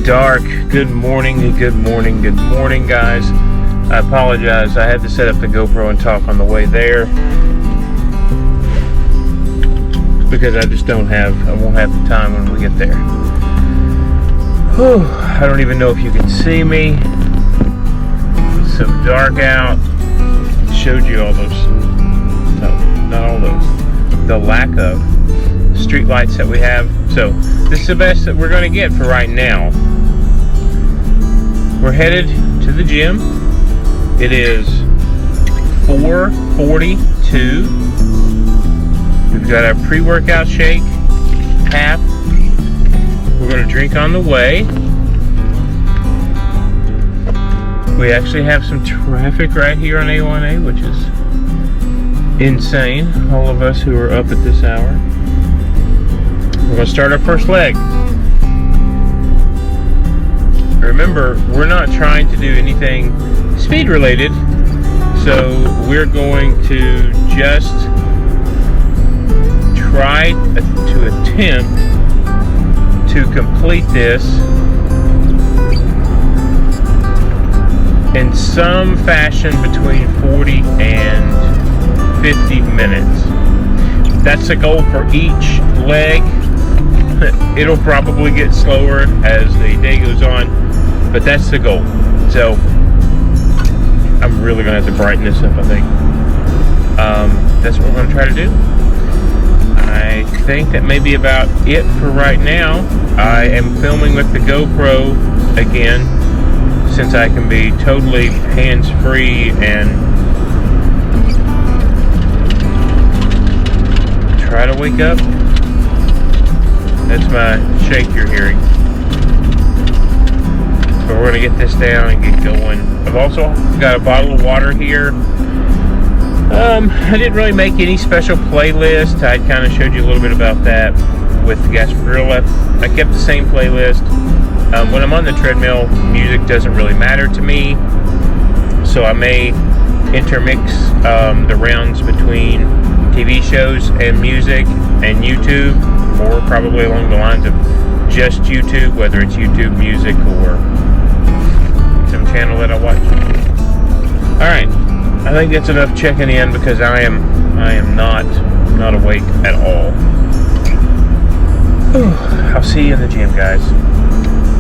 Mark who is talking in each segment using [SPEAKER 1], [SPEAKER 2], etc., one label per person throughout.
[SPEAKER 1] dark. Good morning, guys. I apologize. I had to set up the GoPro and talk on the way there because I won't have the time when we get there. Whew, I don't even know if you can see me. It's so dark out. Showed you all those. No, not all those. The lack of street lights that we have. So this is the best that we're going to get for right now. We're headed to the gym. It is 4:42. We've got our pre-workout shake, half. We're going to drink on the way. We actually have some traffic right here on A1A, which is insane. All of us who are up at this hour. We're going to start our first leg. Remember, we're not trying to do anything speed related, so we're going to just try to attempt to complete this in some fashion between 40 and 50 minutes. That's the goal for each leg. It'll probably get slower as the day goes on, but that's the goal. So I'm really gonna have to brighten this up, I think. That's what we're gonna try to do. I think that may be about it for right now. I am filming with the GoPro again, since I can be totally hands-free and try to wake up. That's my shake you're hearing. But we're going to get this down and get going. I've also got a bottle of water here. I didn't really make any special playlist. I kind of showed you a little bit about that with the Gasparilla. I kept the same playlist. When I'm on the treadmill, music doesn't really matter to me. So I may intermix the rounds between TV shows and music and YouTube, or probably along the lines of just YouTube, whether it's YouTube Music or some channel that I watch. Alright, I think that's enough checking in because I am not awake at all. I'll see you in the gym, guys,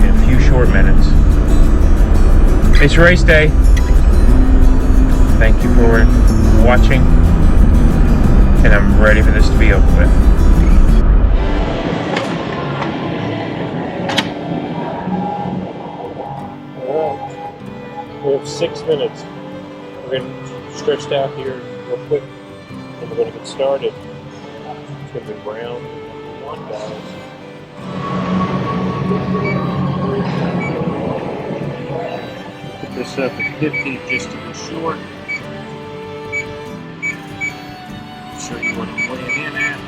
[SPEAKER 1] in a few short minutes. It's race day. Thank you for watching, and I'm ready for this to be over with. We have 6 minutes. We're going to stretch out here real quick, and we're going to get started. It's going to be round 1, guys. Put this up at 50 just to be short. Show you what I'm weighing in at.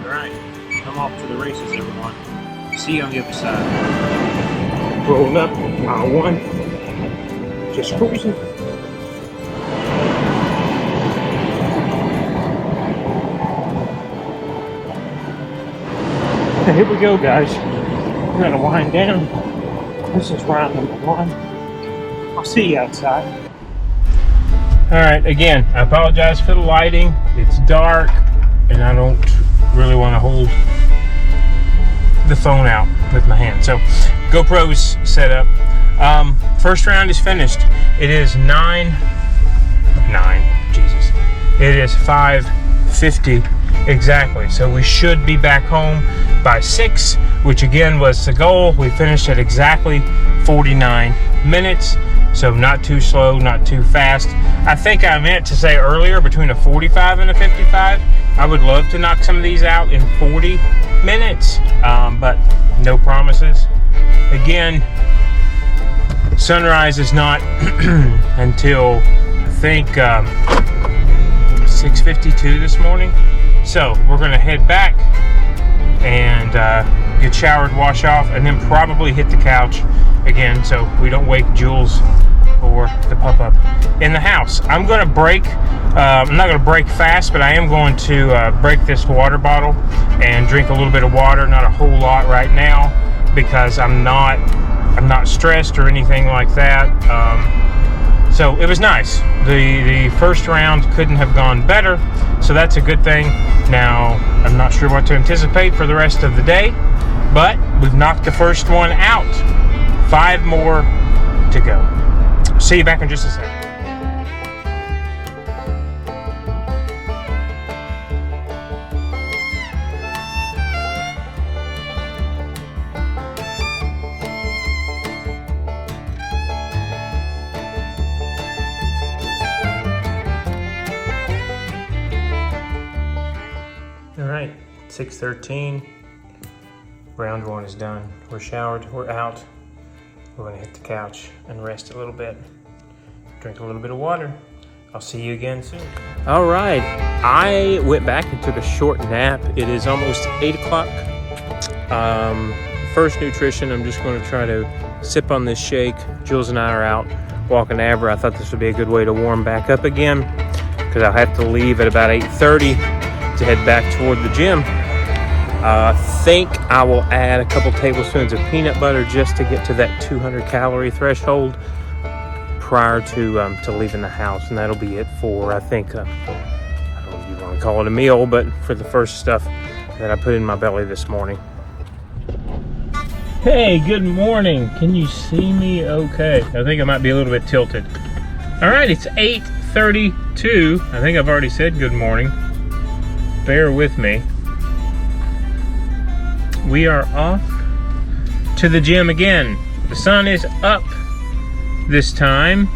[SPEAKER 1] Alright, I'm off to the races, everyone. See you on the other side. Rolling up, mile 1. Just cruising. Here we go, guys. We're gonna wind down. This is round number 1. I'll see you outside. Alright, again, I apologize for the lighting. It's dark, and I don't really want to hold the phone out with my hand. So GoPro's set up. First round is finished. It is 5:50 exactly. So we should be back home by 6, which again was the goal. We finished at exactly 49 minutes. So not too slow, not too fast. I think I meant to say earlier between a 45 and a 55. I would love to knock some of these out in 40 minutes, but no promises. Again, sunrise is not until I think 6:52 this morning. So we're gonna head back and get showered, wash off, and then probably hit the couch again so we don't wake Jules for the pop-up in the house. I'm going to break, I'm not going to break fast, but I am going to break this water bottle and drink a little bit of water, not a whole lot right now, because I'm not stressed or anything like that. So it was nice. The first round couldn't have gone better, so that's a good thing. Now, I'm not sure what to anticipate for the rest of the day, but we've knocked the first one out. 5 more to go. See you back in just a second. All right, 6:13. Round 1 is done. We're showered, we're out. We're gonna hit the couch and rest a little bit. Drink a little bit of water. I'll see you again soon. All right, I went back and took a short nap. It is almost 8 o'clock. First nutrition, I'm just gonna try to sip on this shake. Jules and I are out walking Abra. I thought this would be a good way to warm back up again, because I'll have to leave at about 8:30 to head back toward the gym. I think I will add a couple tablespoons of peanut butter just to get to that 200 calorie threshold prior to leaving the house, and that'll be it for, I think, I don't know if you want to call it a meal, but for the first stuff that I put in my belly this morning. Hey, good morning. Can you see me okay? I think I might be a little bit tilted. All right, it's 8:32. I think I've already said good morning. Bear with me. We are off to the gym again. The sun is up this time.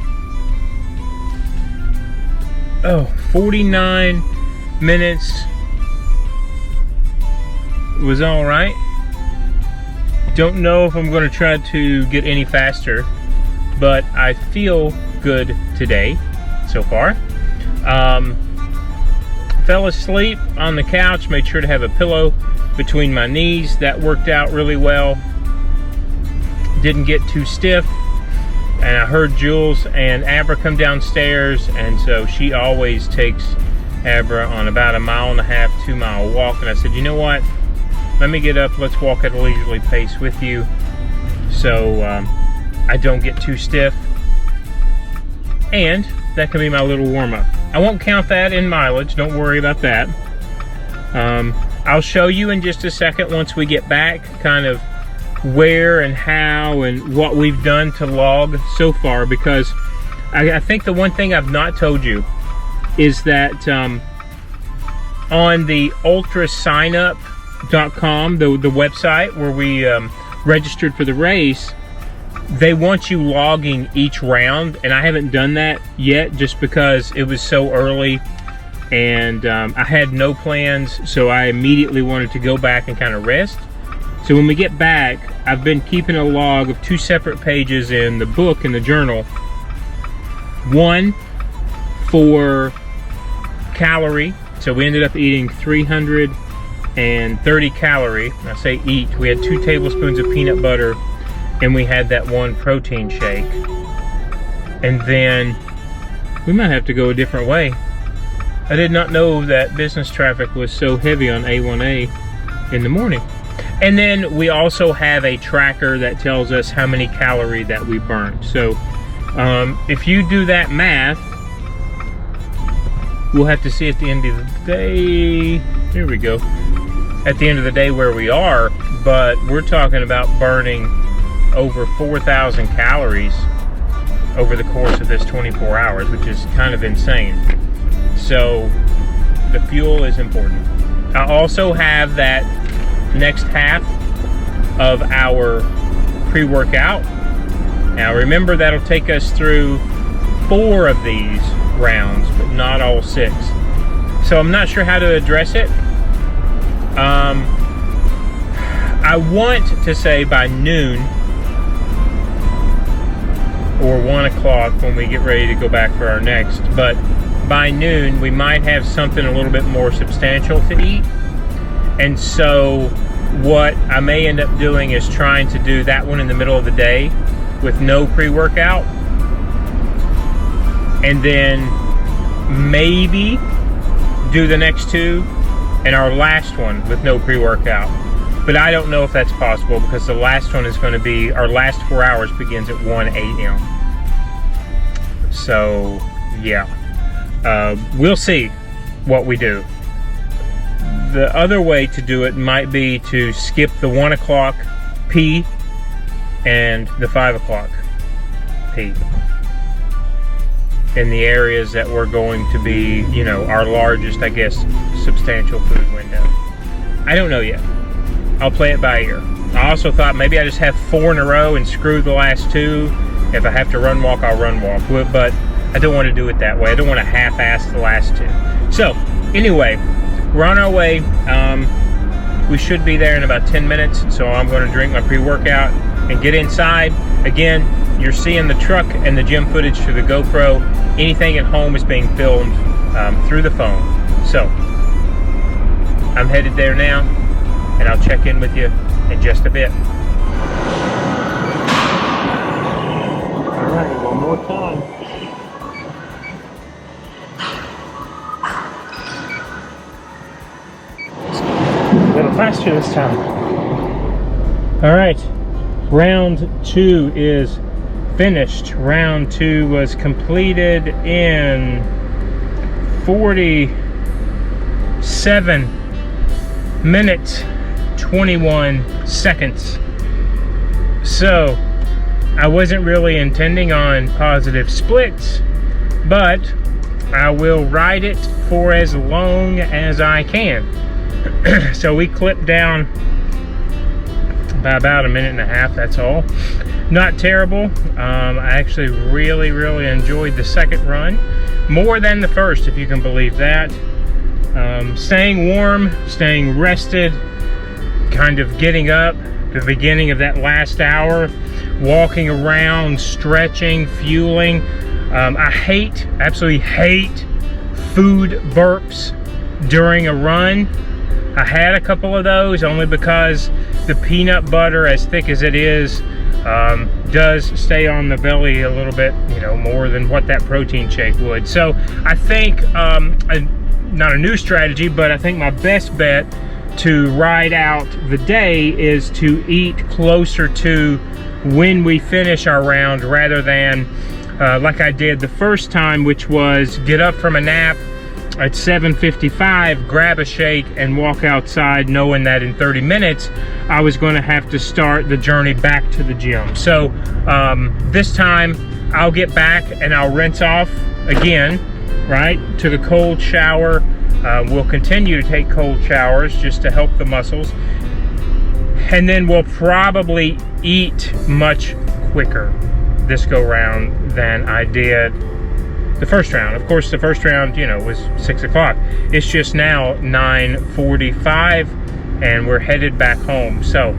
[SPEAKER 1] Oh, 49 minutes was all right. Don't know if I'm going to try to get any faster, but I feel good today so far. Fell asleep on the couch, made sure to have a pillow between my knees. That worked out really well. Didn't get too stiff. And I heard Jules and Abra come downstairs, and so she always takes Abra on about a 1.5 to 2 mile walk. And I said, you know what? Let me get up, let's walk at a leisurely pace with you, so I don't get too stiff. And that can be my little warm-up. I won't count that in mileage, don't worry about that. I'll show you in just a second once we get back kind of where and how and what we've done to log so far, because I think the one thing I've not told you is that on the ultrasignup.com, the website where we registered for the race, they want you logging each round, and I haven't done that yet just because it was so early and I had no plans, so I immediately wanted to go back and kind of rest. So when we get back, I've been keeping a log of 2 separate pages in the book, in the journal. One for calorie, so we ended up eating 330 calorie. I say eat, we had 2 tablespoons of peanut butter, and we had that 1 protein shake. And then we might have to go a different way. I did not know that business traffic was so heavy on A1A in the morning. And then we also have a tracker that tells us how many calories that we burned. So if you do that math, we'll have to see at the end of the day, here we go, at the end of the day where we are, but we're talking about burning over 4,000 calories over the course of this 24 hours, which is kind of insane. So the fuel is important. I also have that next half of our pre-workout. Now remember, that'll take us through 4 of these rounds, but not all 6. So I'm not sure how to address it. I want to say by noon or 1 o'clock when we get ready to go back for our next, but by noon we might have something a little bit more substantial to eat. And so what I may end up doing is trying to do that one in the middle of the day with no pre-workout, and then maybe do the next 2 and our last one with no pre-workout. But I don't know if that's possible because the last one is going to be, our last 4 hours begins at 1 a.m. So yeah, we'll see what we do. The other way to do it might be to skip the 1 o'clock P and the 5 o'clock P in the areas that we're going to be, you know, our largest, I guess, substantial food window. I don't know yet. I'll play it by ear. I also thought maybe I just have 4 in a row and screw the last 2. If I have to run walk, I'll run walk. But I don't want to do it that way. I don't want to half-ass the last 2. So anyway, we're on our way. We should be there in about 10 minutes. So I'm going to drink my pre-workout and get inside. Again, you're seeing the truck and the gym footage through the GoPro. Anything at home is being filmed through the phone. So I'm headed there now, and I'll check in with you in just a bit. All right, one more time. A little faster this time. All right, round 2 is finished. Round 2 was completed in 47 minutes 21 seconds. So I wasn't really intending on positive splits, but I will ride it for as long as I can. So we clipped down by about 1.5 minutes, that's all. Not terrible. I actually really enjoyed the second run, more than the first, if you can believe that. Staying warm, staying rested, kind of getting up the beginning of that last hour, walking around, stretching, fueling. I absolutely hate food burps during a run. I had a couple of those only because the peanut butter, as thick as it is, does stay on the belly a little bit, you know, more than what that protein shake would. So I think, not a new strategy, but I think my best bet to ride out the day is to eat closer to when we finish our round, rather than like I did the first time, which was get up from a nap at 7:55, grab a shake and walk outside, knowing that in 30 minutes I was going to have to start the journey back to the gym. So this time I'll get back and I'll rinse off again, right? Took a cold shower. We'll continue to take cold showers just to help the muscles, and then we'll probably eat much quicker this go round than I did the first round. Of course, the first round, you know, was 6 o'clock. It's just now 9:45 and we're headed back home. So,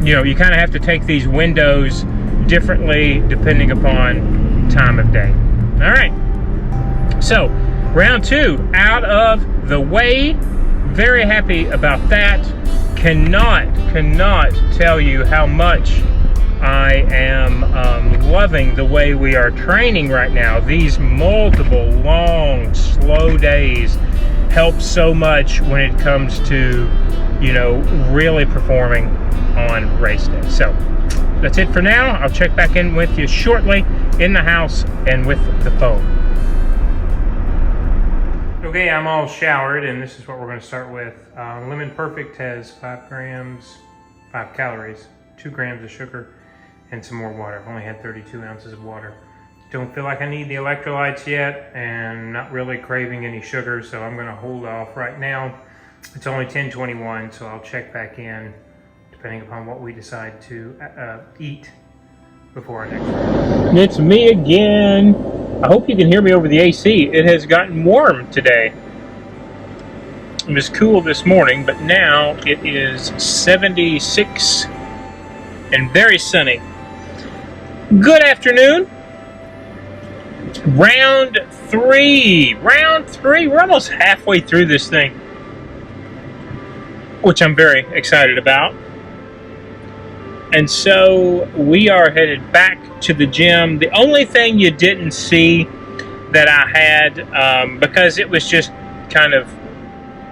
[SPEAKER 1] you know, you kind of have to take these windows differently depending upon time of day. All right. So, round 2 out of the way. Very happy about that. Cannot tell you how much I am loving the way we are training right now. These multiple long, slow days help so much when it comes to, you know, really performing on race day. So that's it for now. I'll check back in with you shortly in the house and with the phone. Okay, I'm all showered, and this is what we're going to start with. Lemon Perfect has 5 calories, 2 grams of sugar, and some more water. I've only had 32 ounces of water. Don't feel like I need the electrolytes yet, and not really craving any sugar, so I'm going to hold off right now. It's only 10:21, so I'll check back in depending upon what we decide to eat before our next run. It's me again. I hope you can hear me over the AC. It has gotten warm today. It was cool this morning, but now it is 76 and very sunny. Good afternoon. Round 3. We're almost halfway through this thing, which I'm very excited about. And so we are headed back to the gym. The only thing you didn't see that I had, because it was just kind of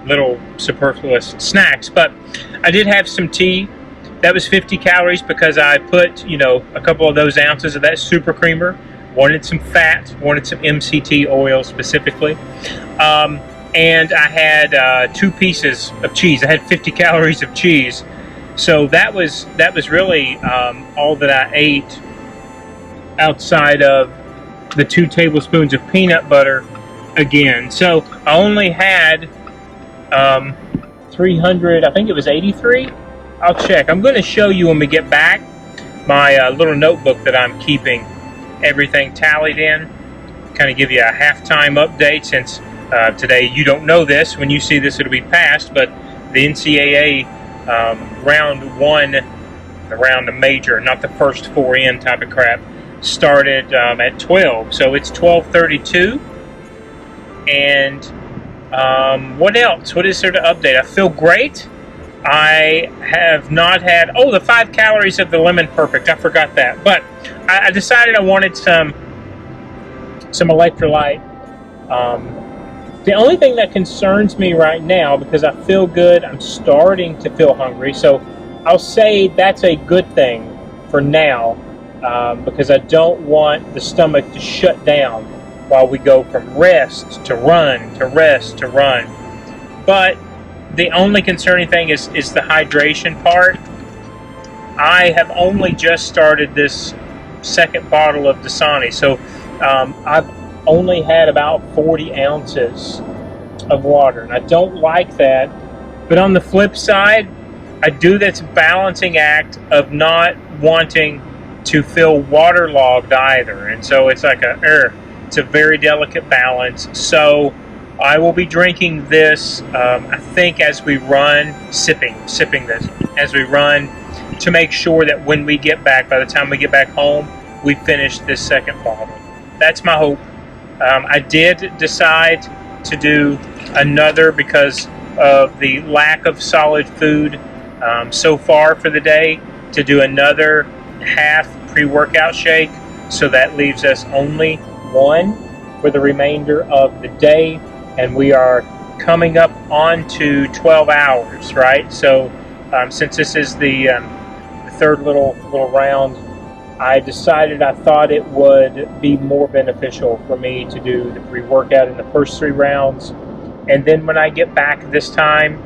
[SPEAKER 1] little superfluous snacks, but I did have some tea. That was 50 calories because I put, a couple of those ounces of that super creamer. Wanted some fat, wanted some MCT oil specifically. And I had 2 pieces of cheese. I had 50 calories of cheese. So that was really all that I ate outside of the 2 tablespoons of peanut butter again. So I only had 300, I think it was 83. I'll check. I'm going to show you when we get back my little notebook that I'm keeping everything tallied in. Kind of give you a halftime update since today you don't know this. When you see this, it'll be past, but the NCAA round 1, the round of major, not the first 4 in type of crap, started at 12. So it's 12:32. And what else? What is there to update? I feel great. I have not had, the 5 calories of the Lemon Perfect. I forgot that. But I decided I wanted some electrolyte. The only thing that concerns me right now, because I feel good, I'm starting to feel hungry. So I'll say that's a good thing for now, because I don't want the stomach to shut down while we go from rest to run to rest to run. But the only concerning thing is the hydration part. I have only just started this second bottle of Dasani, so I've only had about 40 ounces of water, and I don't like that. But on the flip side, I do this balancing act of not wanting to feel waterlogged either, and so it's like it's a very delicate balance. So I will be drinking this, I think, as we run, sipping this as we run, to make sure that when we get back, by the time we get back home, we finish this second bottle. That's my hope. I did decide to do another because of the lack of solid food so far for the day, to do another half pre-workout shake. So that leaves us only 1 for the remainder of the day. And we are coming up on to 12 hours, right? So since this is the third little round, I decided I thought it would be more beneficial for me to do the pre-workout in the first 3 rounds. And then when I get back this time,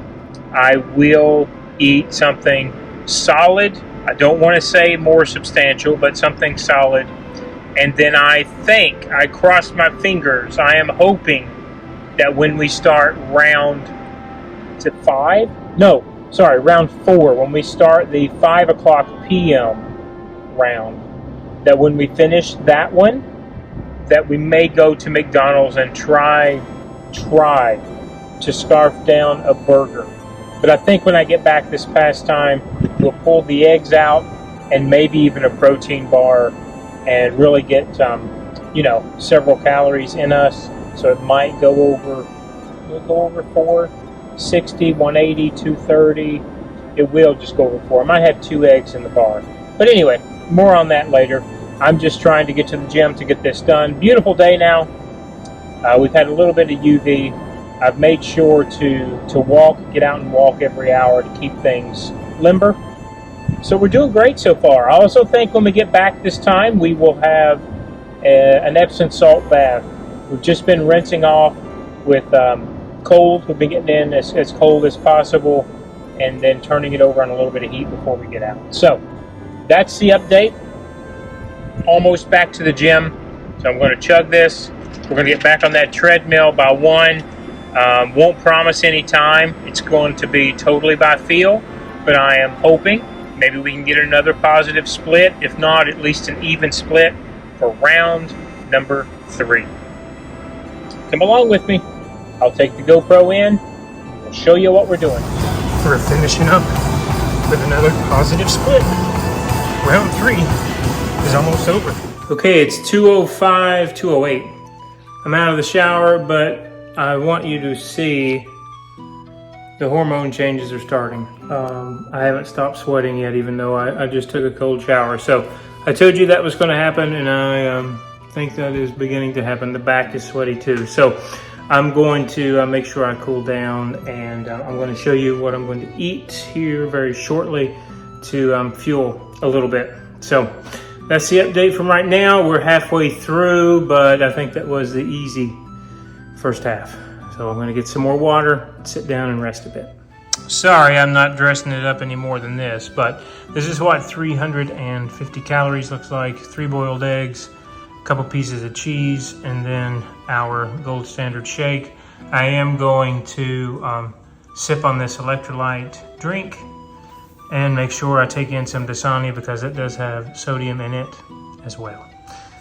[SPEAKER 1] I will eat something solid. I don't want to say more substantial, but something solid. And then I cross my fingers, I am hoping that when we start round 4, when we start the 5 o'clock p.m. round, that when we finish that one, that we may go to McDonald's and try to scarf down a burger. But I think when I get back this past time, we'll pull the eggs out and maybe even a protein bar and really get several calories in us. So it might go over 460, 180, 230. It will just go over 4. I might have 2 eggs in the bar. But anyway, more on that later. I'm just trying to get to the gym to get this done. Beautiful day now. We've had a little bit of UV. I've made sure to get out and walk every hour to keep things limber. So we're doing great so far. I also think when we get back this time, we will have an Epsom salt bath. We've just been rinsing off with cold. We've been getting in as cold as possible and then turning it over on a little bit of heat before we get out. So that's the update. Almost back to the gym. So I'm going to chug this. We're going to get back on that treadmill by 1. Won't promise any time. It's going to be totally by feel, but I am hoping maybe we can get another positive split. If not, at least an even split for round number 3. Come along with me. I'll take the GoPro in. We'll show you what we're doing. We're finishing up with another positive split. Round 3 is almost over. Okay, it's 2:05, 2:08. I'm out of the shower, but I want you to see the hormone changes are starting.
[SPEAKER 2] I haven't stopped sweating yet, even though I just took a cold shower. So I told you that was going to happen, and I think that is beginning to happen. The back is sweaty too. So I'm going to make sure I cool down, and I'm going to show you what I'm going to eat here very shortly to fuel a little bit. So that's the update from right now. We're halfway through, but I think that was the easy first half. So I'm going to get some more water, sit down and rest a bit. Sorry, I'm not dressing it up any more than this, but this is what 350 calories looks like. 3 boiled eggs, a couple pieces of cheese, and then our gold standard shake. I am going to sip on this electrolyte drink and make sure I take in some Dasani because it does have sodium in it as well.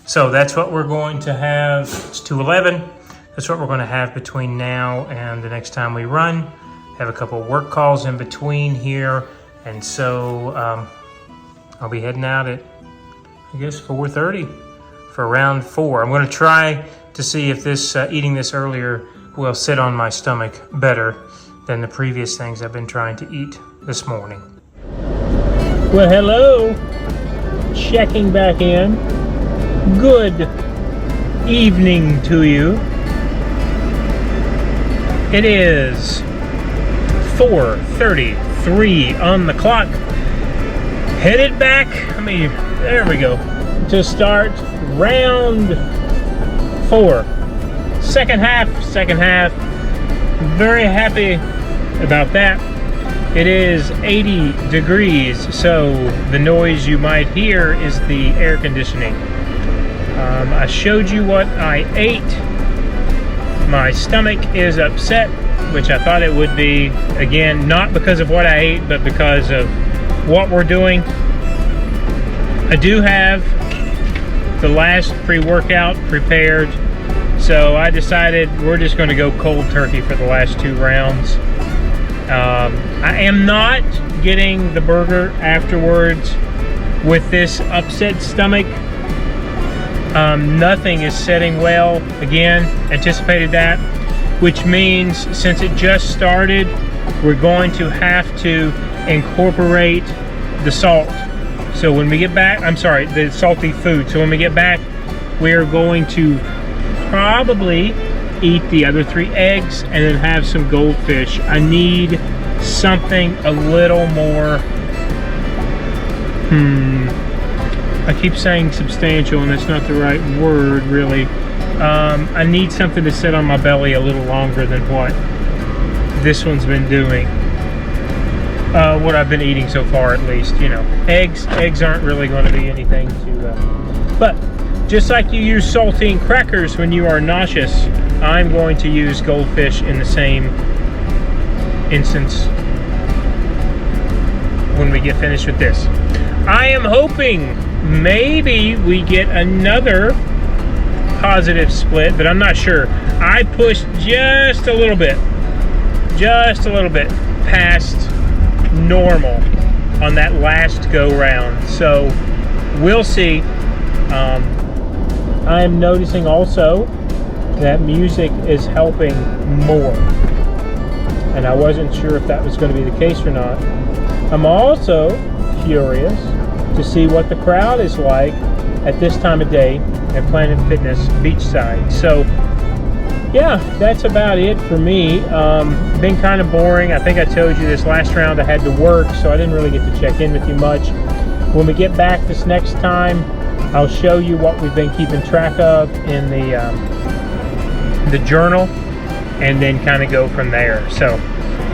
[SPEAKER 2] So that's what we're going to have. It's 2:11. That's what we're going to have between now and the next time we run. Have a couple work calls in between here, and so I'll be heading out at, I guess, 4:30 for round 4. I'm going to try to see if this eating this earlier will sit on my stomach better than the previous things I've been trying to eat this morning. Well, hello. Checking back in. Good evening to you. It is 4:33 on the clock. Headed back, there we go, to start round 4. Second half. Very happy about that. It is 80 degrees, so the noise you might hear is the air conditioning. I showed you what I ate. My stomach is upset, which I thought it would be, again, not because of what I ate, but because of what we're doing. I do have the last pre-workout prepared, so I decided we're just going to go cold turkey for the last 2 rounds. I am not getting the burger afterwards with this upset stomach. Nothing is setting well. Again, anticipated that, which means since it just started, we're going to have to incorporate the salt. So when we get back, the salty food. So when we get back, we are going to probably eat the other 3 eggs and then have some goldfish. I need something a little more, I keep saying substantial, and that's not the right word, really. I need something to sit on my belly a little longer than what this one's been doing. What I've been eating so far, at least. You know, eggs aren't really going to be anything to... but just like you use saltine crackers when you are nauseous, I'm going to use goldfish in the same instance when we get finished with this. I am hoping maybe we get another positive split, but I'm not sure. I pushed just a little bit past normal on that last go round, so we'll see. I'm noticing also that music is helping more, and I wasn't sure if that was going to be the case or not. I'm also curious to see what the crowd is like at this time of day at Planet Fitness Beachside. So yeah, that's about it for me. Been kind of boring. I think I told you this last round I had to work, so I didn't really get to check in with you much. When we get back this next time, I'll show you what we've been keeping track of in the journal, and then kind of go from there. So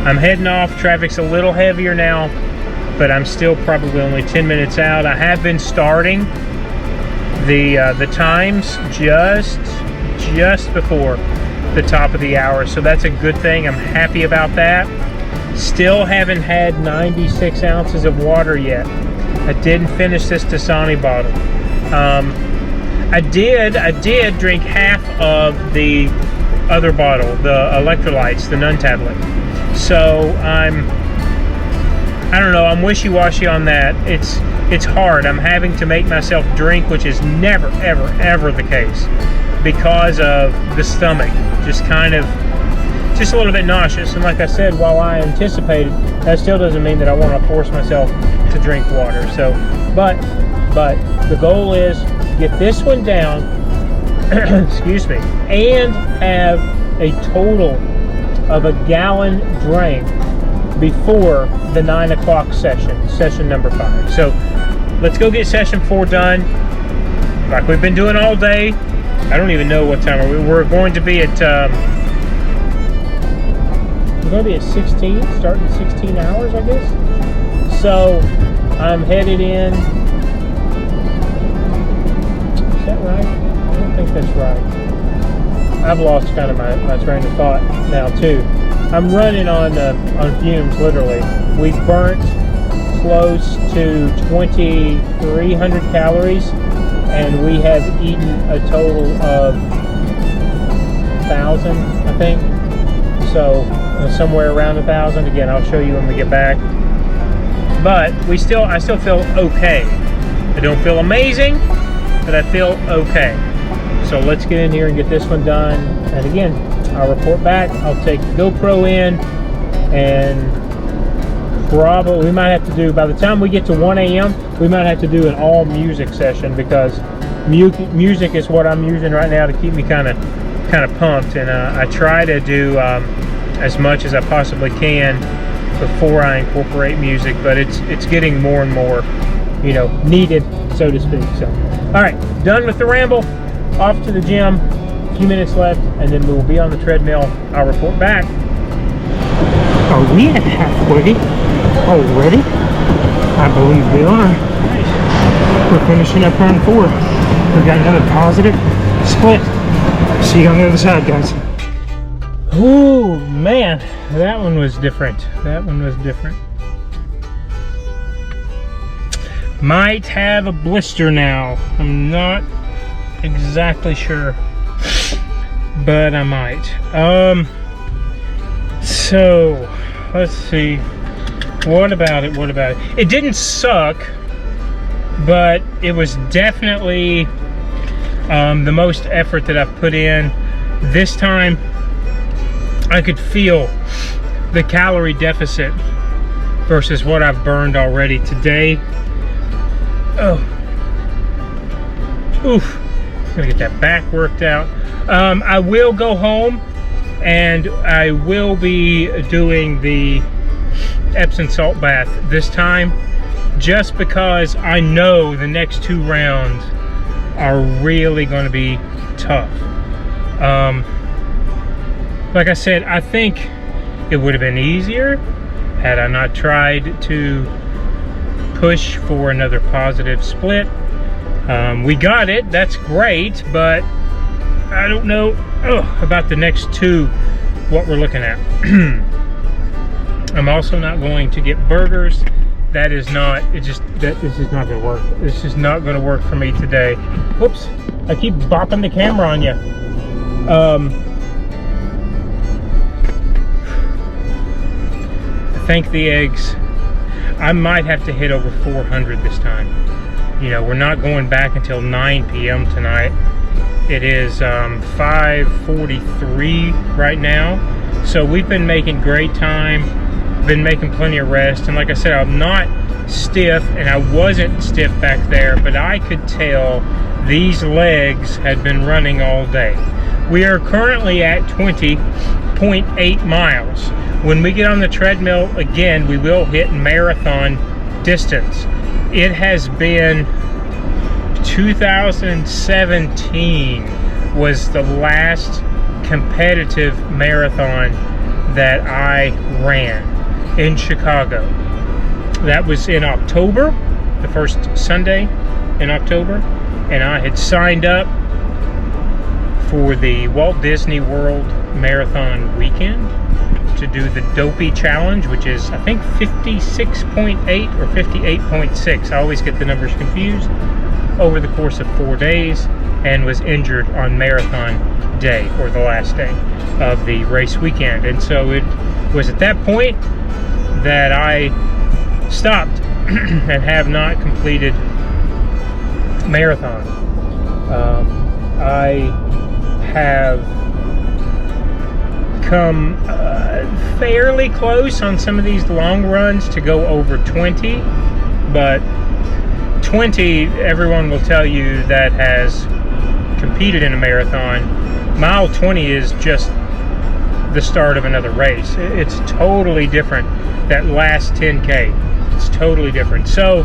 [SPEAKER 2] I'm heading off. Traffic's a little heavier now, but I'm still probably only 10 minutes out. I have been starting the times just before the top of the hour, so that's a good thing. I'm happy about that. Still haven't had 96 ounces of water yet. I didn't finish this Dasani bottle. I did drink half of the other bottle, the electrolytes, the Nun tablet. So I don't know, I'm wishy-washy on that. It's hard. I'm having to make myself drink, which is never, ever, ever the case, because of the stomach just kind of just a little bit nauseous. And like I said, while I anticipated, that still doesn't mean that I want to force myself to drink water. So, but the goal is get this one down, excuse me, and have a total of a gallon drank before the 9 o'clock session number 5. So let's go get session 4 done, like we've been doing all day. I don't even know what time we're going to be at. We're going to be at 16, starting 16 hours, I guess. So I'm headed in. Is that right? I don't think that's right. I've lost kind of my train of thought now too. I'm running on fumes, literally. We've burnt close to 2,300 calories, and we have eaten a total of 1,000, I think. So somewhere around 1,000. Again, I'll show you when we get back. But I still feel okay. I don't feel amazing, but I feel okay. So let's get in here and get this one done. And again, I'll report back. I'll take the GoPro in, and probably we might have to do, by the time we get to 1 a.m., we might have to do an all music session, because music is what I'm using right now to keep me kind of pumped. And I try to do as much as I possibly can before I incorporate music, but it's getting more and more, needed, so to speak. So, all right, done with the ramble. Off to the gym. A few minutes left, and then we will be on the treadmill. I'll report back. Are we at halfway already? I believe we are. We're finishing up run 4. We got another positive split. See you on the other side, guys. Oh man, that one was different. That one was different. Might have a blister now. I'm not exactly sure, but I might. So let's see. What about it? It didn't suck, but it was definitely the most effort that I've put in. This time I could feel the calorie deficit versus what I've burned already today. Oh, oof. Gonna get that back worked out. I will go home, and I will be doing the Epsom salt bath this time, just because I know the next 2 rounds are really going to be tough. Like I said, I think it would have been easier had I not tried to push for another positive split. We got it, that's great, but I don't know about the next 2, what we're looking at. I'm also not going to get burgers. That is not, this is not gonna work. This is not gonna work for me today. Whoops, I keep bopping the camera on you. I think the eggs, I might have to hit over 400 this time. We're not going back until 9 p.m. tonight. It is 5:43 right now. So we've been making great time, been making plenty of rest. And like I said, I'm not stiff, and I wasn't stiff back there, but I could tell these legs had been running all day. We are currently at 20.8 miles. When we get on the treadmill again, we will hit marathon distance. It has been 2017 was the last competitive marathon that I ran in Chicago. That was in October, the first Sunday in October, and I had signed up for the Walt Disney World Marathon weekend to do the Dopey Challenge, which is I think 56.8 or 58.6. I always get the numbers confused, over the course of 4 days, and was injured on marathon day, or the last day of the race weekend. And so it was at that point that I stopped and have not completed marathon. I have come fairly close on some of these long runs to go over 20, but 20, everyone will tell you that has competed in a marathon. Mile 20 is just the start of another race. It's totally different. That last 10K, it's totally different. So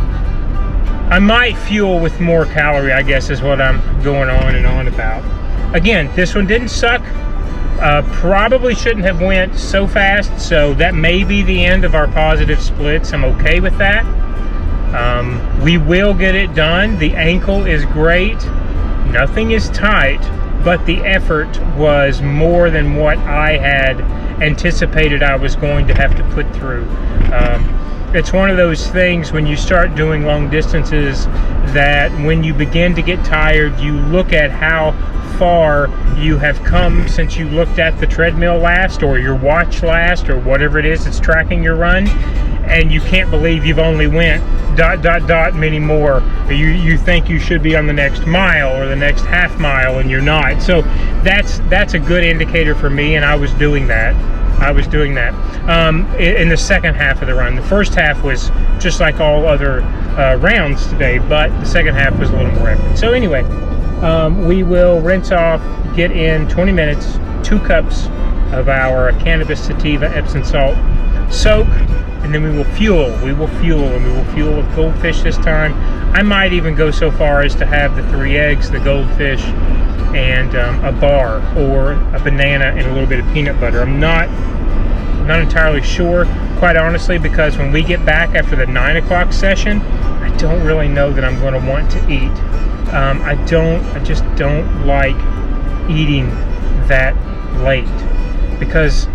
[SPEAKER 2] I might fuel with more calorie, I guess, is what I'm going on and on about. Again, this one didn't suck. Probably shouldn't have went so fast, so that may be the end of our positive splits. I'm okay with that. We will get it done. The ankle is great. Nothing is tight, but the effort was more than what I had anticipated I was going to have to put through. It's one of those things when you start doing long distances that when you begin to get tired, you look at how far you have come since you looked at the treadmill last, or your watch last, or whatever it is that's tracking your run, and you can't believe you've only went ... many more. You think you should be on the next mile or the next half mile, and you're not. So that's a good indicator for me, and I was doing that. In the second half of the run. The first half was just like all other rounds today, but the second half was a little more effort. So anyway, we will rinse off, get in 20 minutes, 2 cups of our cannabis sativa Epsom salt soak, and then we will fuel. And we will fuel with goldfish this time. I might even go so far as to have the 3 eggs, the goldfish, and a bar or a banana and a little bit of peanut butter. I'm not entirely sure, quite honestly, because when we get back after the 9 o'clock session, I don't really know that I'm going to want to eat. I just don't like eating that late, because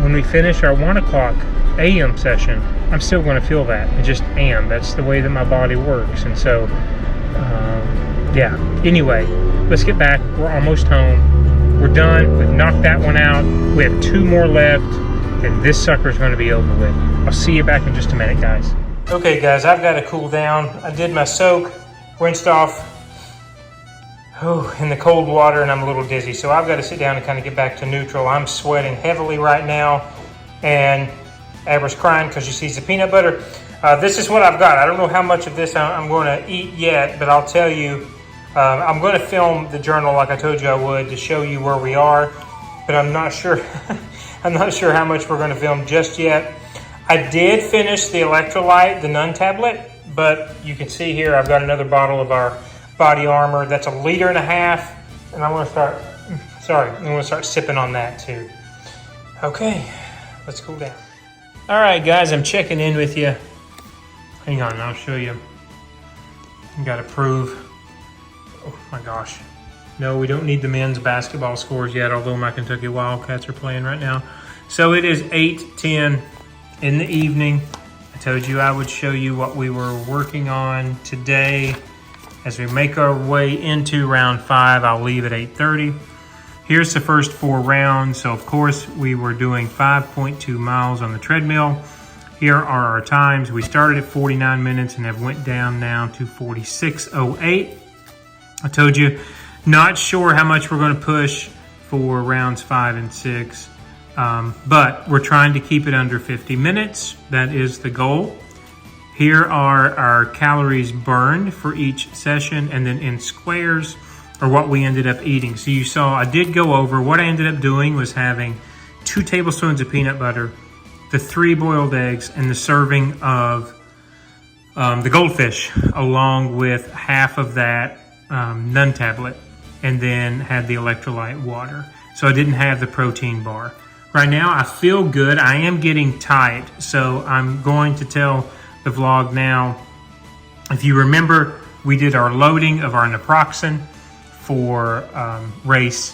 [SPEAKER 2] when we finish our 1 o'clock a.m. session, I'm still going to feel that. I just am. That's the way that my body works. And so, yeah. Anyway, let's get back. We're almost home. We're done. We've knocked that one out. We have 2 more left, and this sucker's going to be over with. I'll see you back in just a minute, guys. Okay, guys, I've got to cool down. I did my soak, rinsed off in the cold water, and I'm a little dizzy. So I've got to sit down and kind of get back to neutral. I'm sweating heavily right now, and Amber's crying because she sees the peanut butter. This is what I've got. I don't know how much of this I'm going to eat yet, but I'll tell you, I'm going to film the journal like I told you I would to show you where we are, but I'm not sure. I'm not sure how much we're going to film just yet. I did finish the electrolyte, the Nun tablet, but you can see here I've got another bottle of our Body Armor. That's 1.5 liters, and I'm going to start sipping on that too. Okay, let's cool down. All right, guys, I'm checking in with you. Hang on, I'll show you. Got to prove. Oh my gosh. No, we don't need the men's basketball scores yet, although my Kentucky Wildcats are playing right now. So it is 8:10 in the evening. I told you I would show you what we were working on today. As we make our way into round 5, I'll leave at 8:30. Here's the first 4 rounds. So of course we were doing 5.2 miles on the treadmill. Here are our times. We started at 49 minutes and have went down now to 46:08. I told you, not sure how much we're going to push for rounds 5 and 6, but we're trying to keep it under 50 minutes. That is the goal. Here are our calories burned for each session, and then in squares are what we ended up eating. So you saw I did go over. What I ended up doing was having 2 tablespoons of peanut butter, the 3 boiled eggs, and the serving of the goldfish, along with half of that Nun tablet, and then had the electrolyte water. So I didn't have the protein bar. Right now I feel good. I am getting tight, so I'm going to tell the vlog now. If you remember, we did our loading of our naproxen for race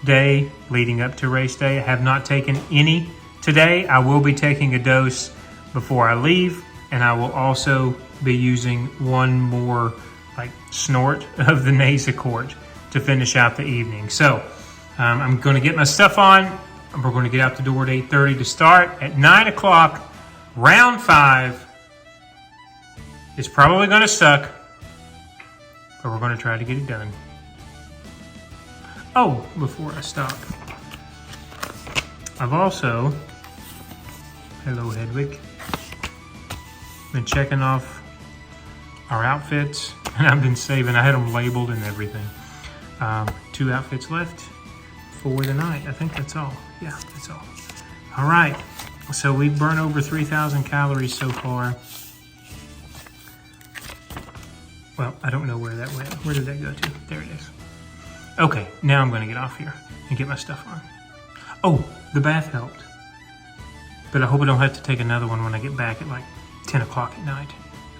[SPEAKER 2] day, leading up to race day. I have not taken any today. I will be taking a dose before I leave, and I will also be using 1 more snort of the Nasacort to finish out the evening. So I'm going to get my stuff on, and we're going to get out the door at 8:30 to start. At 9 o'clock, round 5 is probably going to suck, but we're going to try to get it done. Oh, before I stop, I've also, hello Hedwig, been checking off our outfits, and I've been saving. I had them labeled and everything. 2 outfits left for the night. I think that's all. Yeah, that's all. All right, so we've burned over 3,000 calories so far. Well, I don't know where that went. Where did that go to? There it is. Okay, now I'm gonna get off here and get my stuff on. Oh, the bath helped. But I hope I don't have to take another one when I get back at like 10 o'clock at night.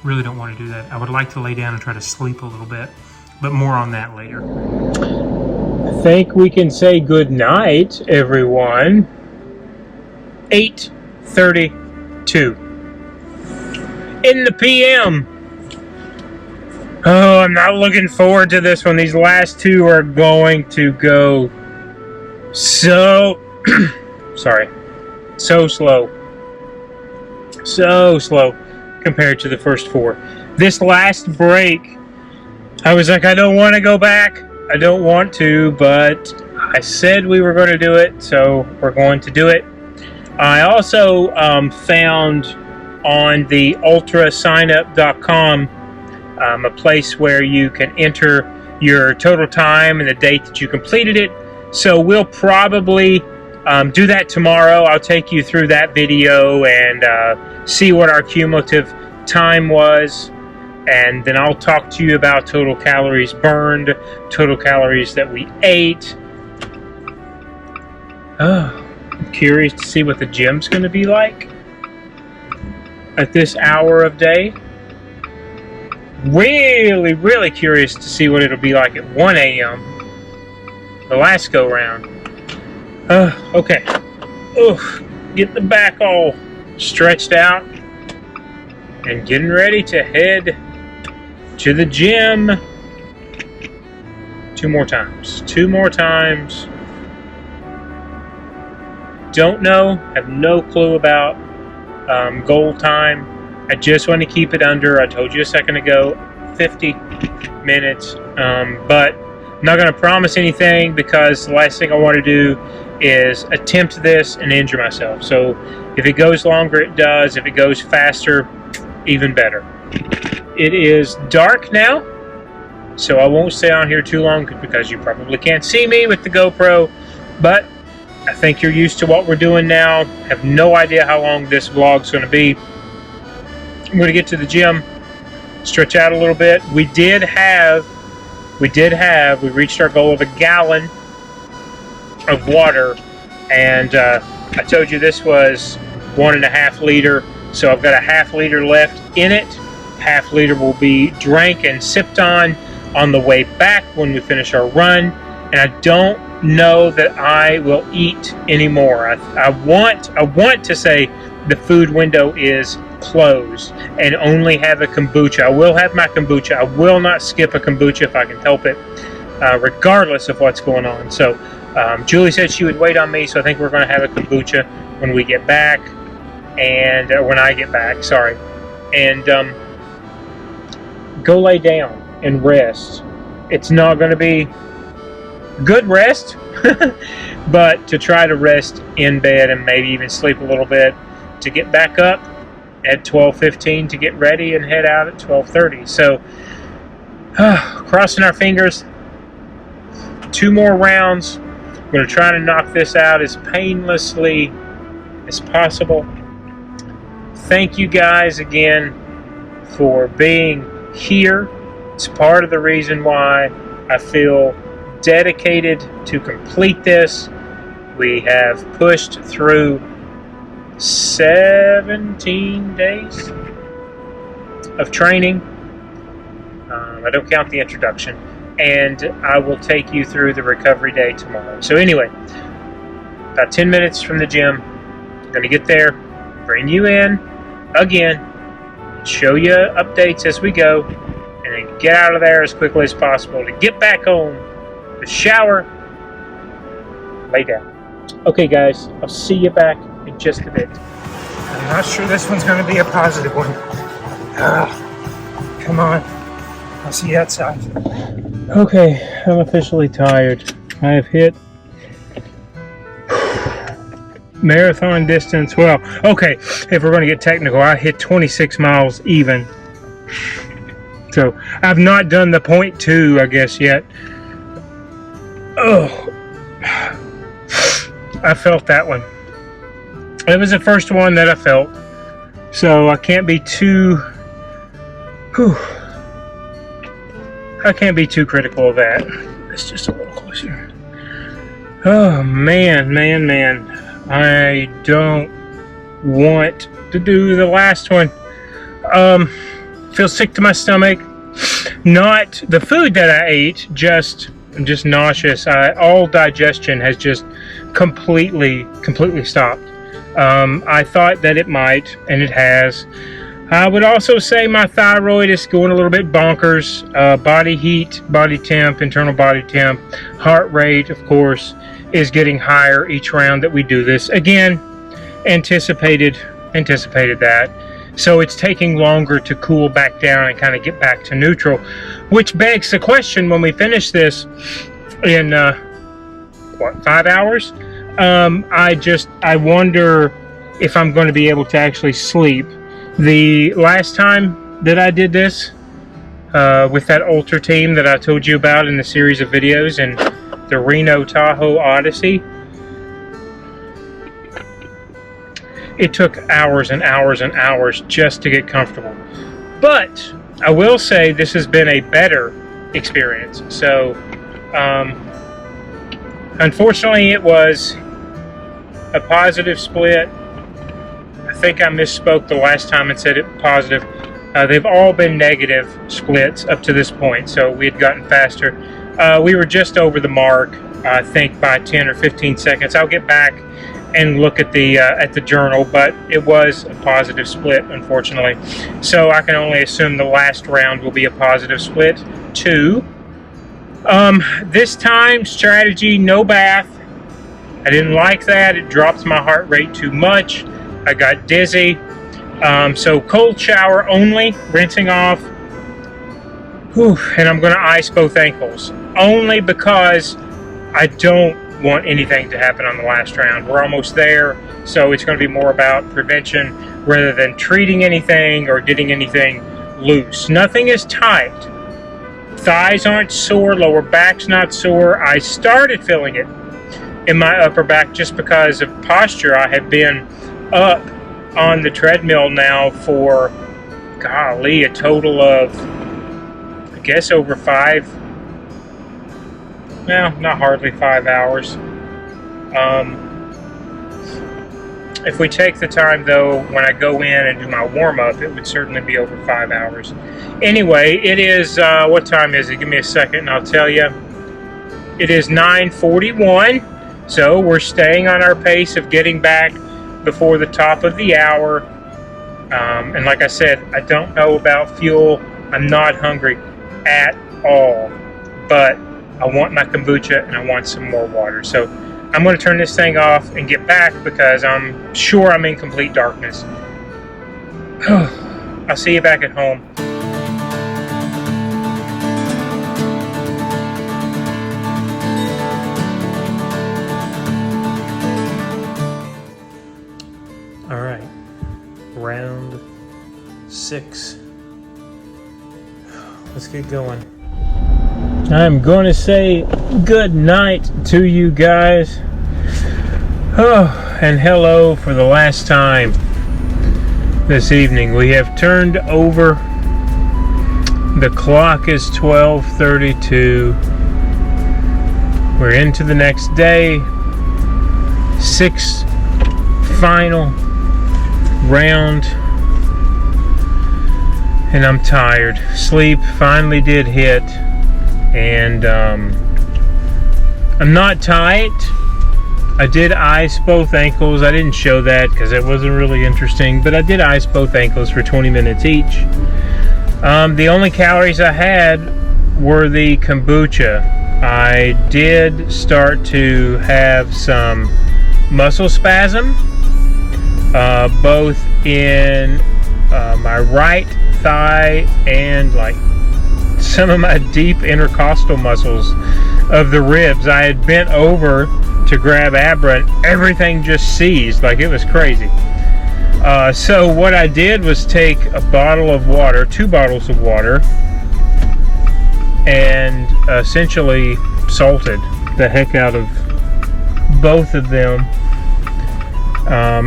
[SPEAKER 2] Really don't want to do that. I would like to lay down and try to sleep a little bit, but more on that later. I think we can say good night, everyone. 8:32 in the PM. Oh, I'm not looking forward to this one. These last 2 are going to go so sorry, so slow compared to the first 4. This last break, I was like, I don't want to go back. I don't want to, but I said we were going to do it, so we're going to do it. I also found on the ultrasignup.com a place where you can enter your total time and the date that you completed it. So we'll probably do that tomorrow. I'll take you through that video and see what our cumulative time was. And then I'll talk to you about total calories burned, total calories that we ate. I'm curious to see what the gym's going to be like at this hour of day. Really, really curious to see what it'll be like at 1 a.m. the last go round. Okay. Get the back all stretched out and getting ready to head to the gym. 2 more times. Don't know, have no clue about goal time. I just want to keep it under, I told you a second ago, 50 minutes. But I'm not going to promise anything because the last thing I want to do is attempt this and injure myself. So if it goes longer, it does. If it goes faster, even better. It is dark now, so I won't stay on here too long because you probably can't see me with the GoPro, but I think you're used to what we're doing now. Have no idea how long this vlog's going to be. I'm going to get to the gym, stretch out a little bit. We reached our goal of 1 gallon of water, and I told you this was 1.5 liter, so I've got a 1/2 liter left in it. 1/2 liter will be drank and sipped on the way back when we finish our run, and I don't know that I will eat anymore. I want to say the food window is closed and only have a kombucha. I will have my kombucha. I will not skip a kombucha if I can help it, regardless of what's going on. So Julie said she would wait on me, so I think we're going to have a kombucha when we get back, and when I get back, sorry, and go lay down and rest. It's not going to be good rest, but to try to rest in bed and maybe even sleep a little bit to get back up at 12:15 to get ready and head out at 12:30. So crossing our fingers. 2 more rounds. I'm going to try to knock this out as painlessly as possible. Thank you guys again for being here. It's part of the reason why I feel dedicated to complete this. We have pushed through 17 days of training. I don't count the introduction. And I will take you through the recovery day tomorrow. So anyway, about 10 minutes from the gym. I'm going to get there, bring you in again, show you updates as we go, and then get out of there as quickly as possible to get back home, to shower, lay down. Okay guys, I'll see you back in just a bit. I'm not sure this one's going to be a positive one. Come on, I'll see you outside. Okay, I'm officially tired. I have hit Marathon distance, well, okay, if we're going to get technical, I hit 26 miles even. So I've not done the 0.2, I guess, yet. Oh, I felt that one. It was the first one that I felt. So I can't be too, I can't be too critical of that. It's just a little closer. Oh, man. I don't want to do the last one. Feel sick to my stomach. Not the food that I ate, I'm just nauseous. All digestion has just completely stopped. I thought that it might, and it has. I would also say my thyroid is going a little bit bonkers. Body heat, body temp, internal body temp, heart rate, of course, is getting higher each round that we do this. Again, anticipated that. So it's taking longer to cool back down and kind of get back to neutral, which begs the question when we finish this in 5 hours. I wonder if I'm going to be able to actually sleep. The last time that I did this with that Ultra team that I told you about in the series of videos in the Reno Tahoe Odyssey, it took hours and hours and hours just to get comfortable. But I will say this has been a better experience. So unfortunately it was a positive split. I think I misspoke the last time and said it positive. They've all been negative splits up to this point, so we had gotten faster. We were just over the mark, I think, by 10 or 15 seconds. I'll get back and look at the journal, but it was a positive split, unfortunately. So I can only assume the last round will be a positive split too. This time, strategy, no bath. I didn't like that. It dropped my heart rate too much. I got dizzy. So cold shower only, rinsing off. Whew, and I'm going to ice both ankles. Only because I don't want anything to happen on the last round. We're almost there, so it's going to be more about prevention rather than treating anything or getting anything loose. Nothing is tight. Thighs aren't sore, lower back's not sore. I started feeling it in my upper back just because of posture. I have been up on the treadmill now for, golly, a total of, I guess, over 5, well, not hardly 5 hours. If we take the time, though, when I go in and do my warm-up, it would certainly be over 5 hours. Anyway, it is, what time is it? Give me a second and I'll tell you. It is 9:41, so we're staying on our pace of getting back before the top of the hour. And like I said, I don't know about fuel. I'm not hungry at all, but I want my kombucha and I want some more water. So I'm going to turn this thing off and get back because I'm sure I'm in complete darkness. I'll see you back at home. All right, round 6. Let's get going. I'm going to say good night to you guys. Oh, and hello for the last time this evening. We have turned over. The clock is 12:32. We're into the next day. 6th final round. And I'm tired. Sleep finally did hit. And I'm not tight. I did ice both ankles. I didn't show that because it wasn't really interesting, but I did ice both ankles for 20 minutes each. The only calories I had were the kombucha. I did start to have some muscle spasm, both in my right thigh and like some of my deep intercostal muscles of the ribs. I had bent over
[SPEAKER 1] to grab Abra, and everything just seized. Like, it was crazy. So what I did was take a bottle of water, 2 bottles of water, and essentially salted the heck out of both of them,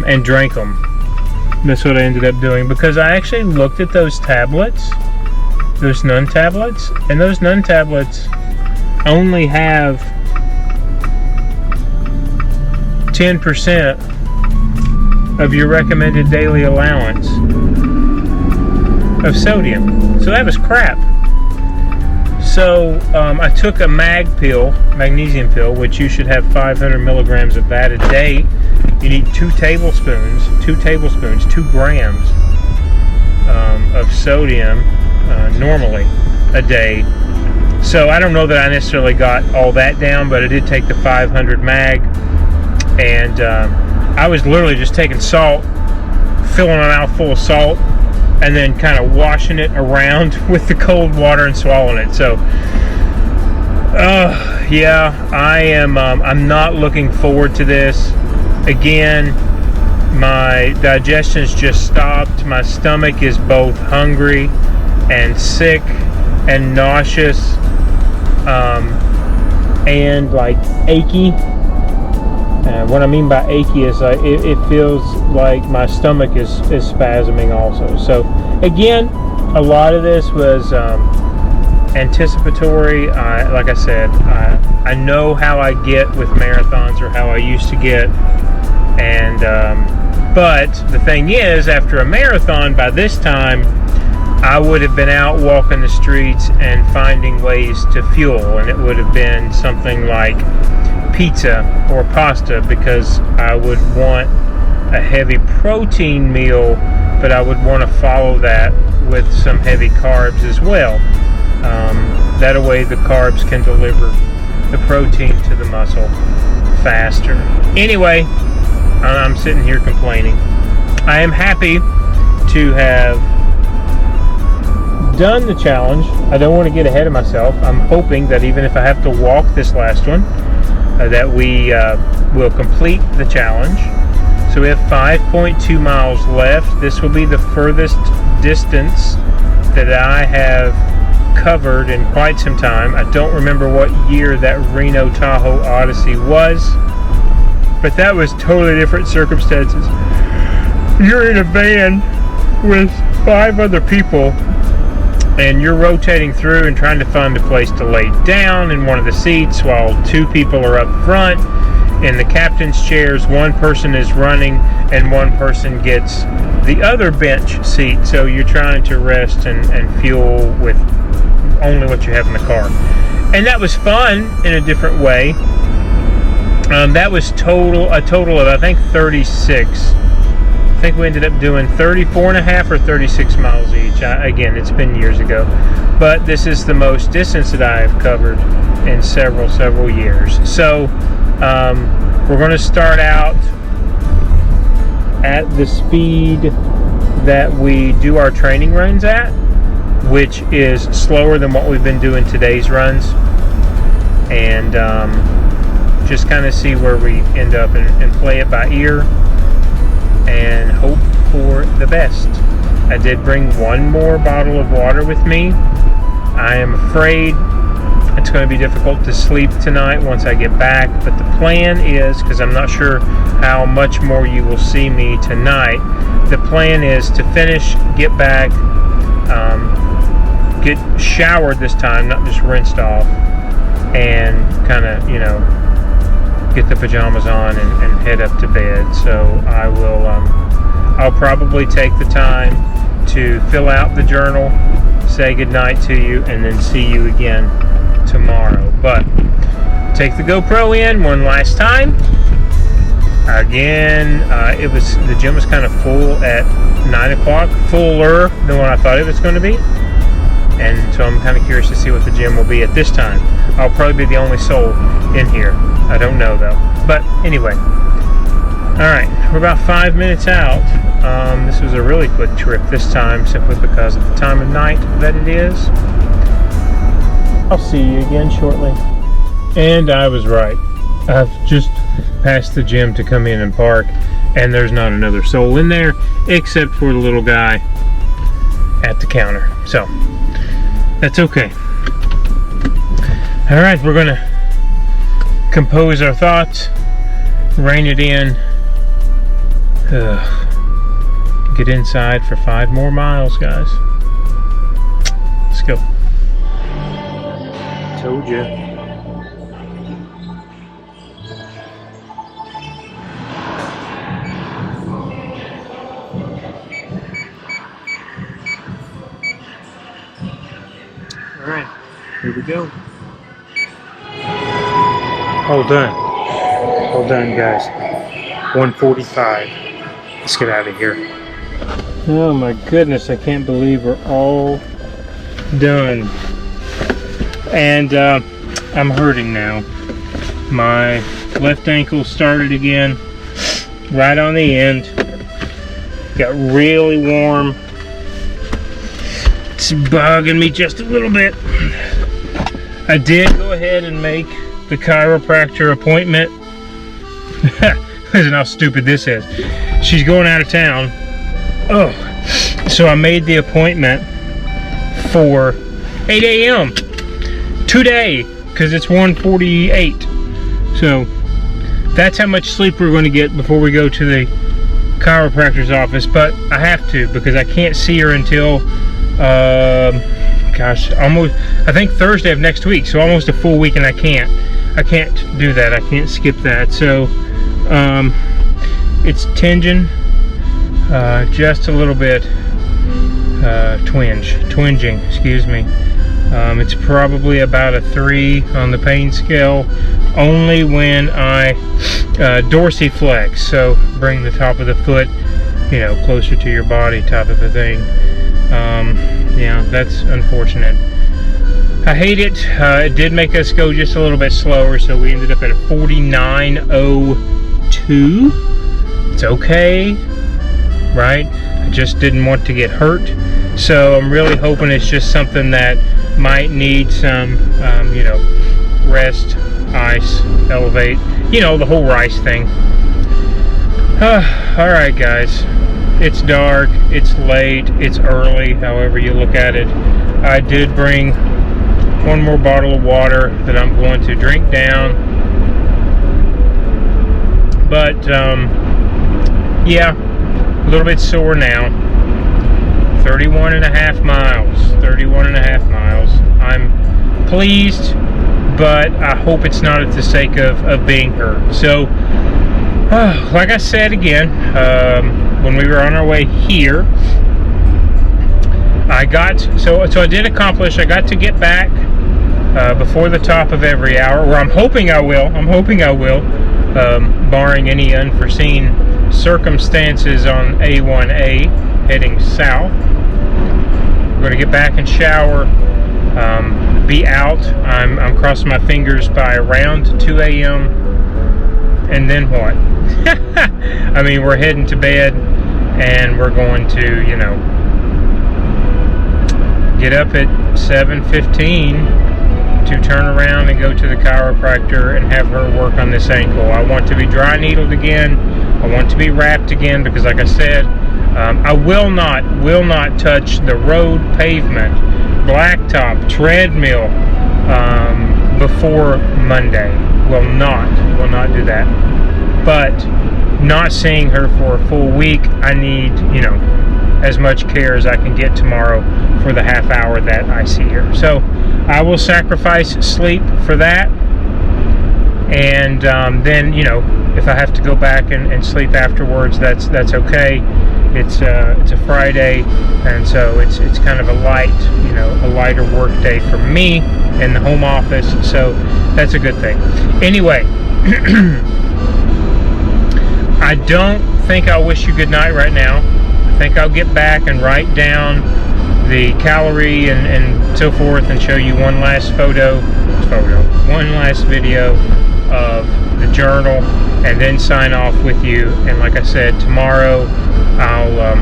[SPEAKER 1] and drank them. That's what I ended up doing, because I actually looked at those tablets, those Nun tablets, and those Nun tablets only have 10% of your recommended daily allowance of sodium. So that was crap. So I took a magnesium pill, which you should have 500 milligrams of that a day. You need 2 tablespoons, 2 grams of sodium normally a day. So I don't know that I necessarily got all that down, but I did take the 500 mag, and I was literally just taking salt, filling a mouth full of salt, and then kind of washing it around with the cold water and swallowing it. So, yeah, I'm not looking forward to this. Again, my digestion's just stopped. My stomach is both hungry and sick and nauseous, and like achy. What I mean by achy is like it feels like my stomach is spasming also. So again, a lot of this was anticipatory. Like I said, I know how I get with marathons, or how I used to get, and but the thing is, after a marathon, by this time I would have been out walking the streets and finding ways to fuel, and it would have been something like pizza or pasta, because I would want a heavy protein meal, but I would want to follow that with some heavy carbs as well. That way the carbs can deliver the protein to the muscle faster. Anyway, I'm sitting here complaining. I am happy to have done the challenge. I don't want to get ahead of myself. I'm hoping that even if I have to walk this last one, that we will complete the challenge. So we have 5.2 miles left. This will be the furthest distance that I have covered in quite some time. I don't remember what year that Reno Tahoe Odyssey was, but that was totally different circumstances. You're in a van with 5 other people, and you're rotating through and trying to find a place to lay down in one of the seats while 2 people are up front in the captain's chairs. 1 person is running and 1 person gets the other bench seat. So you're trying to rest and fuel with only what you have in the car. And that was fun in a different way. That was a total of, I think, 36. I think we ended up doing 34.5 or 36 miles each. Again, it's been years ago, but this is the most distance that I have covered in several years. So we're going to start out at the speed that we do our training runs at, which is slower than what we've been doing today's runs, and just kind of see where we end up and play it by ear and hope for the best. I did bring 1 more bottle of water with me. I am afraid it's going to be difficult to sleep tonight once I get back, but the plan is, because I'm not sure how much more you will see me tonight, the plan is to finish, get back, get showered this time, not just rinsed off, and kind of, get the pajamas on and head up to bed. So I will, I'll probably take the time to fill out the journal, say goodnight to you, and then see you again tomorrow. But take the GoPro in one last time. Again, the gym was kind of full at 9 o'clock, fuller than what I thought it was going to be. And so I'm kind of curious to see what the gym will be at this time. I'll probably be the only soul in here. I don't know though. But anyway, alright, we're about 5 minutes out. This was a really quick trip this time, simply because of the time of night that it is. I'll see you again shortly. And I was right. I've just passed the gym to come in and park, and there's not another soul in there except for the little guy at the counter. So that's okay. All right, we're gonna compose our thoughts, rein it in, get inside for 5 more miles, guys. Let's go. Told you. All right, here we go. All done. All done, guys. 1:45. Let's get out of here. Oh my goodness, I can't believe we're all done. And I'm hurting now. My left ankle started again, right on the end. Got really warm. It's bugging me just a little bit. I did go ahead and make the chiropractor appointment. Listen how stupid this is. She's going out of town. Oh, so I made the appointment for 8 a.m. today because it's 1:48. So that's how much sleep we're going to get before we go to the chiropractor's office. But I have to, because I can't see her until gosh, almost, I think Thursday of next week. So almost a full week, and I can't do that. I can't skip that. So it's tinging just a little bit, twinging, excuse me. It's probably about a 3 on the pain scale, only when I dorsiflex, so bring the top of the foot, you know, closer to your body type of a thing. Yeah, that's unfortunate. I hate it. It did make us go just a little bit slower, so we ended up at a 49.02. It's okay, right? I just didn't want to get hurt, so I'm really hoping it's just something that might need some, you know, rest, ice, elevate, you know, the whole rice thing. All right, guys. It's dark, it's late, it's early, however you look at it. I did bring 1 more bottle of water that I'm going to drink down. But, yeah, a little bit sore now. 31.5 miles. 31.5 miles. I'm pleased, but I hope it's not at the sake of being hurt. So, like I said again, when we were on our way here, I did accomplish, I got to get back before the top of every hour, or I'm hoping I will, barring any unforeseen circumstances on A1A heading south. We're going to get back and shower, be out. I'm crossing my fingers by around 2 a.m. and then what? I mean, we're heading to bed, and we're going to, you know, get up at 7:15 to turn around and go to the chiropractor and have her work on this ankle. I want to be dry needled again. I want to be wrapped again, because like I said, I will not touch the road, pavement, blacktop, treadmill before Monday. Will not do that. But not seeing her for a full week, I need, you know, as much care as I can get tomorrow for the half hour that I see her. So I will sacrifice sleep for that, and then, you know, if I have to go back and sleep afterwards, that's okay. It's a Friday, and so it's kind of a lighter work day for me in the home office, so that's a good thing. Anyway, I don't think I'll wish you good night right now. I think I'll get back and write down the calorie and so forth, and show you one last one last video of the journal, and then sign off with you. And like I said, tomorrow I'll,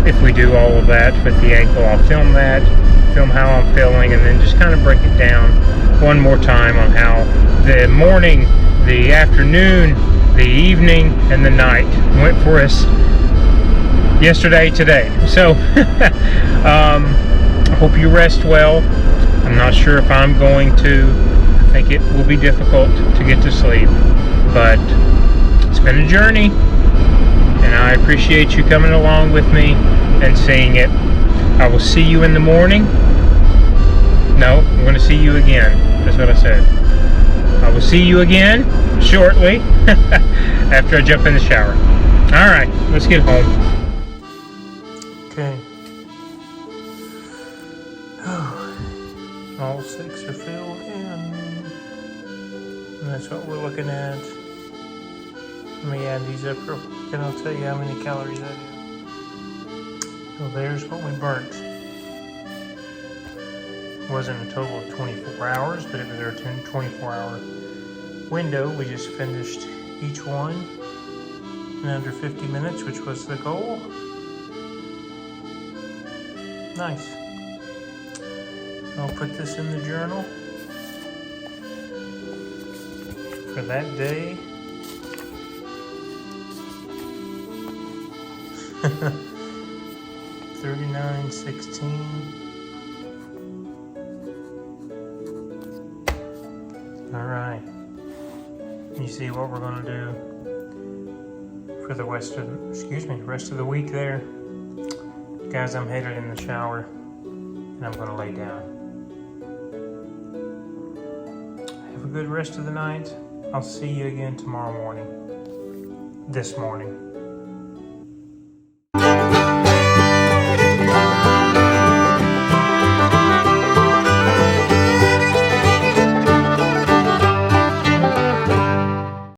[SPEAKER 1] if we do all of that with the ankle, I'll film how I'm feeling, and then just kind of break it down one more time on how the morning the afternoon, the evening, and the night went for us yesterday, today. So I hope you rest well. I'm not sure if I'm going to. I think it will be difficult to get to sleep, but it's been a journey, and I appreciate you coming along with me and seeing it. I will see you in the morning. No, I'm going to see you again. That's what I said. I will see you again shortly after I jump in the shower. All right, let's get home. Okay. All 6 are filled in. And that's what we're looking at. Let me add these up real quick and I'll tell you how many calories that is. So there's what we burnt. It wasn't a total of 24 hours, but it was our 24-hour window. We just finished each one in under 50 minutes, which was the goal. Nice. I'll put this in the journal for that day. $39.16. All right. You see what we're going to do for the rest of the week there. Guys, I'm headed in the shower and I'm going to lay down. Have a good rest of the night. I'll see you again tomorrow morning. This morning.